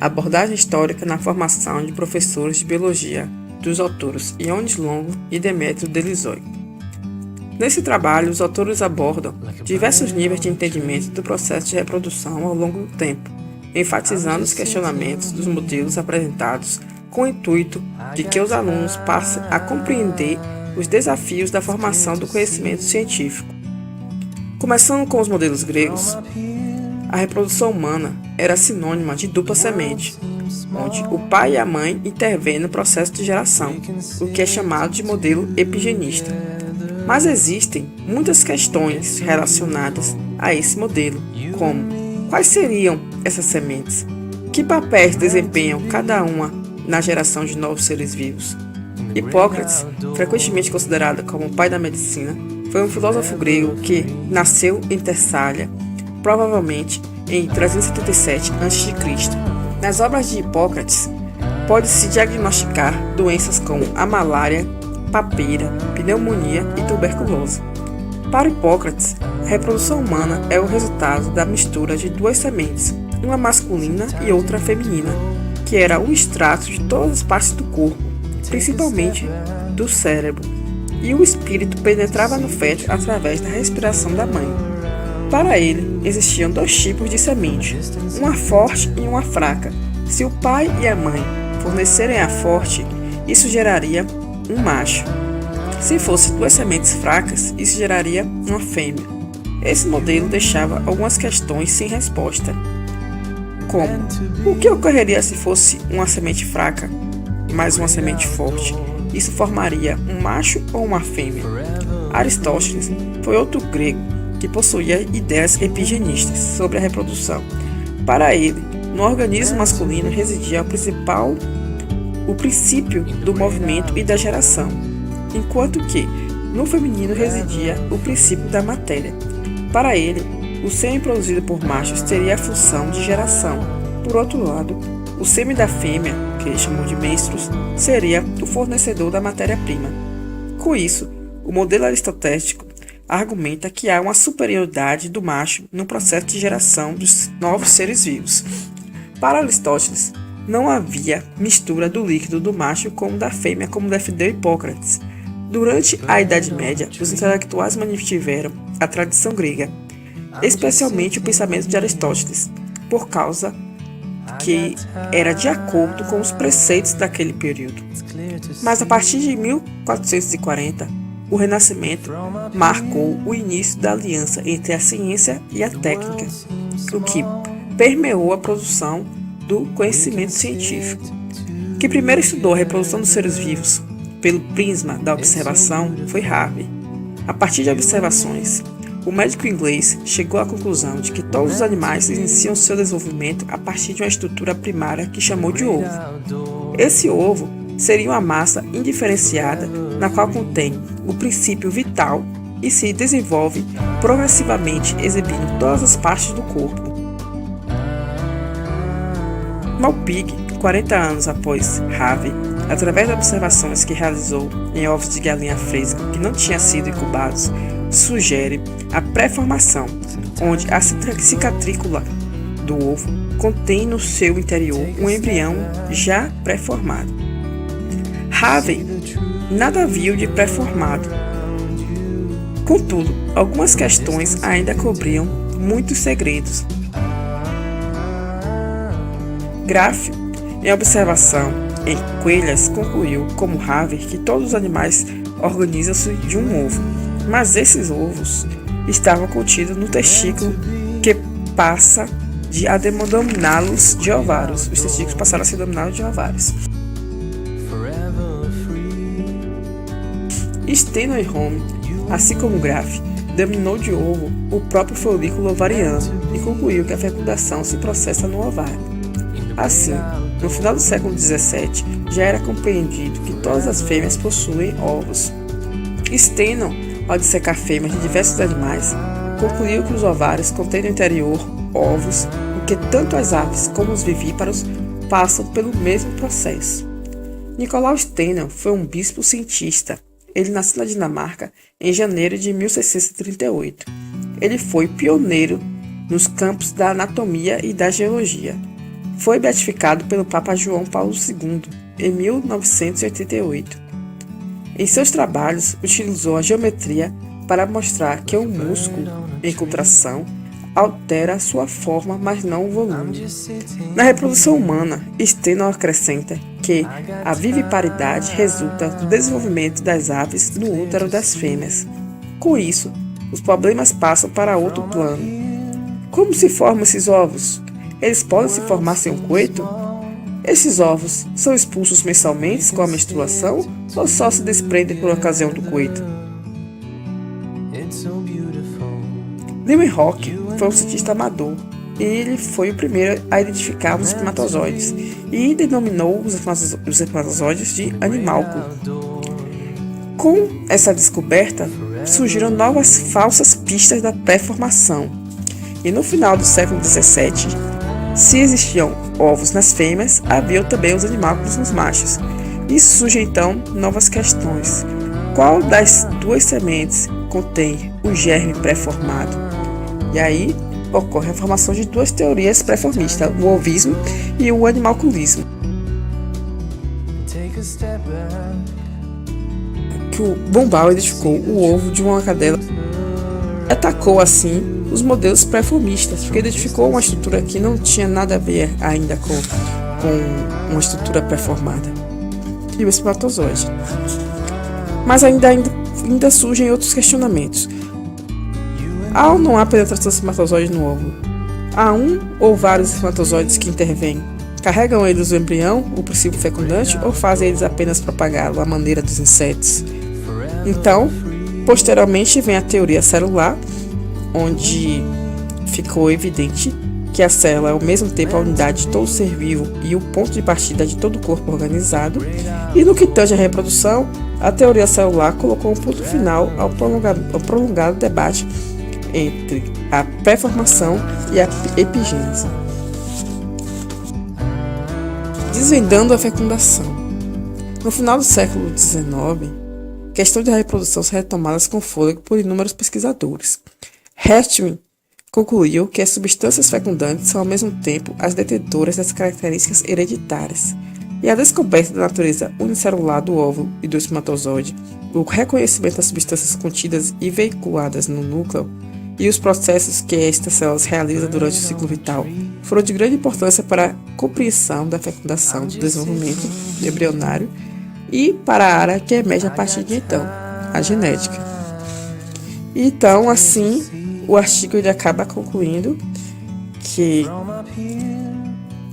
abordagem histórica na formação de professores de biologia, dos autores Ioannis Longo e Demetrio Delizoi. Nesse trabalho, os autores abordam diversos níveis de entendimento do processo de reprodução ao longo do tempo, enfatizando os questionamentos dos modelos apresentados com o intuito de que os alunos passem a compreender os desafios da formação do conhecimento científico. Começando com os modelos gregos, a reprodução humana era sinônima de dupla semente, onde o pai e a mãe intervêm no processo de geração, o que é chamado de modelo epigenista. Mas existem muitas questões relacionadas a esse modelo, como quais seriam essas sementes? Que papéis desempenham cada uma na geração de novos seres vivos? Hipócrates, frequentemente considerado como o pai da medicina, foi um filósofo grego que nasceu em Tessália, provavelmente em 377 a.C. Nas obras de Hipócrates, pode-se diagnosticar doenças como a malária, papeira, pneumonia e tuberculose. Para Hipócrates, a reprodução humana é o resultado da mistura de duas sementes, uma masculina e outra feminina, que era um extrato de todas as partes do corpo, principalmente do cérebro, e o espírito penetrava no feto através da respiração da mãe. Para ele, existiam dois tipos de semente, uma forte e uma fraca. Se o pai e a mãe fornecerem a forte, isso geraria um macho. Se fossem duas sementes fracas, isso geraria uma fêmea. Esse modelo deixava algumas questões sem resposta, como: o que ocorreria se fosse uma semente fraca mais uma semente forte? Isso formaria um macho ou uma fêmea? Aristóteles foi outro grego que possuía ideias epigenistas sobre a reprodução. Para ele, no organismo masculino residia o princípio do movimento e da geração, enquanto que no feminino residia o princípio da matéria. Para ele, o sêmen produzido por machos teria a função de geração. Por outro lado, o sêmen da fêmea, que ele chamou de menstruos, seria o fornecedor da matéria-prima. Com isso, o modelo aristotélico argumenta que há uma superioridade do macho no processo de geração dos novos seres vivos. Para Aristóteles, não havia mistura do líquido do macho com o da fêmea, como defendeu Hipócrates. Durante a Idade Média, os intelectuais mantiveram a tradição grega, especialmente o pensamento de Aristóteles, por causa que era de acordo com os preceitos daquele período. Mas a partir de 1440, o Renascimento marcou o início da aliança entre a ciência e a técnica, o que permeou a produção do conhecimento científico. Quem primeiro estudou a reprodução dos seres vivos pelo prisma da observação foi Harvey. A partir de observações, o médico inglês chegou à conclusão de que todos os animais iniciam seu desenvolvimento a partir de uma estrutura primária que chamou de ovo. Esse ovo seria uma massa indiferenciada na qual contém o princípio vital e se desenvolve progressivamente, exibindo todas as partes do corpo. Malpighi, 40 anos após Harvey, através de observações que realizou em ovos de galinha fresca que não tinham sido incubados, sugere a pré-formação, onde a cicatrícula do ovo contém no seu interior um embrião já pré-formado. Harvey nada viu de pré-formado. Contudo, algumas questões ainda cobriam muitos segredos. Graff, em observação em coelhas, concluiu, como Harvey, que todos os animais organizam-se de um ovo, mas esses ovos estavam contidos no testículo que passa a denominá-los de ovários. Os testículos passaram a ser denominados de ovários. Steno e Home, assim como Graff, denominou de ovo o próprio folículo ovariano e concluiu que a fecundação se processa no ovário. Assim, no final do século XVII, já era compreendido que todas as fêmeas possuem ovos. Steno, ao dissecar fêmeas de diversos animais, concluiu que os ovários contêm no interior ovos e que tanto as aves como os vivíparos passam pelo mesmo processo. Nicolau Steno foi um bispo cientista. Ele nasceu na Dinamarca em janeiro de 1638. Ele foi pioneiro nos campos da anatomia e da geologia. foi beatificado pelo Papa João Paulo II em 1988. Em seus trabalhos, utilizou a geometria para mostrar que um músculo em contração altera sua forma, mas não o volume. Na reprodução humana, Steno acrescenta que a viviparidade resulta do desenvolvimento das aves no útero das fêmeas. Com isso, os problemas passam para outro plano. Como se formam esses ovos? Eles podem se formar sem um coito? Esses ovos são expulsos mensalmente com a menstruação ou só se desprendem por ocasião do coito? Leeuwenhoek foi um cientista amador e ele foi o primeiro a identificar os espermatozoides e denominou os espermatozoides de animalcule. Com essa descoberta, surgiram novas falsas pistas da pré-formação. E no final do século XVII, se existiam ovos nas fêmeas, havia também os animálculos nos machos. E surgem então novas questões. Qual das duas sementes contém o germe pré-formado? E aí ocorre a formação de duas teorias pré-formistas, o ovismo e o animalculismo. Que o Bombal identificou o ovo de uma cadela e atacou assim os modelos pré-formistas, porque identificou uma estrutura que não tinha nada a ver ainda com uma estrutura pré-formada e o espermatozoide. Mas ainda surgem outros questionamentos. Há ou não há penetração do espermatozoide no óvulo? Há um ou vários espermatozoides que intervêm? Carregam eles o embrião, o princípio fecundante, ou fazem eles apenas propagá-lo à maneira dos insetos? Então, posteriormente vem a teoria celular, onde ficou evidente que a célula é ao mesmo tempo a unidade de todo ser vivo e o ponto de partida de todo o corpo organizado, e no que tange à reprodução, a teoria celular colocou um ponto final ao prolongado debate entre a pré-formação e a epigênese. Desvendando a fecundação. No final do século XIX, questões da reprodução são retomadas com fôlego por inúmeros pesquisadores. Hertwig concluiu que as substâncias fecundantes são ao mesmo tempo as detentoras das características hereditárias, e a descoberta da natureza unicelular do óvulo e do espermatozoide, o reconhecimento das substâncias contidas e veiculadas no núcleo e os processos que estas células realizam durante o ciclo vital foram de grande importância para a compreensão da fecundação, do desenvolvimento embrionário e para a área que emerge a partir de então, a genética. Então, assim, o artigo ele acaba concluindo que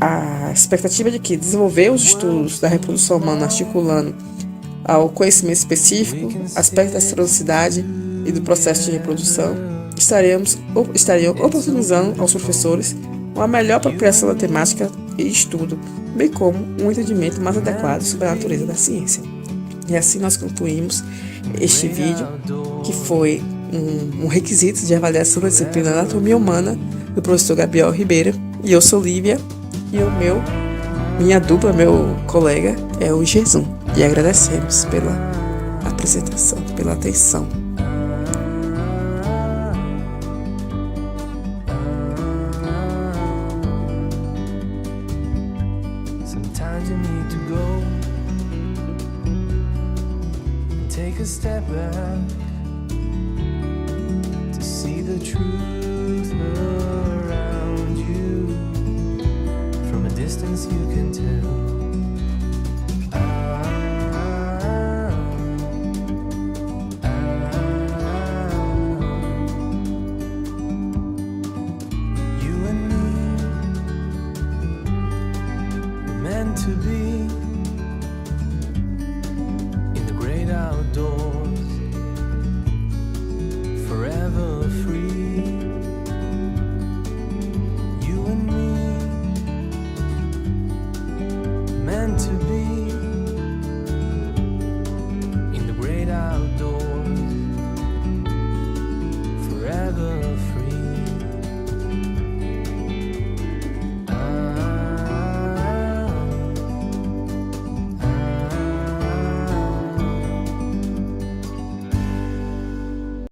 a expectativa de que desenvolver os estudos da reprodução humana articulando ao conhecimento específico, aspectos da estronicidade e do processo de reprodução, estariam oportunizando aos professores uma melhor apropriação da temática e estudo, bem como um entendimento mais adequado sobre a natureza da ciência. E assim nós concluímos este vídeo, que foi um requisito de avaliação da disciplina Anatomia Humana do professor Gabriel Ribeiro. E eu sou Lívia, e minha dupla, meu colega, é o Jesum. E agradecemos pela apresentação, pela atenção. Sometimes you need to go and take a step back to see the truth.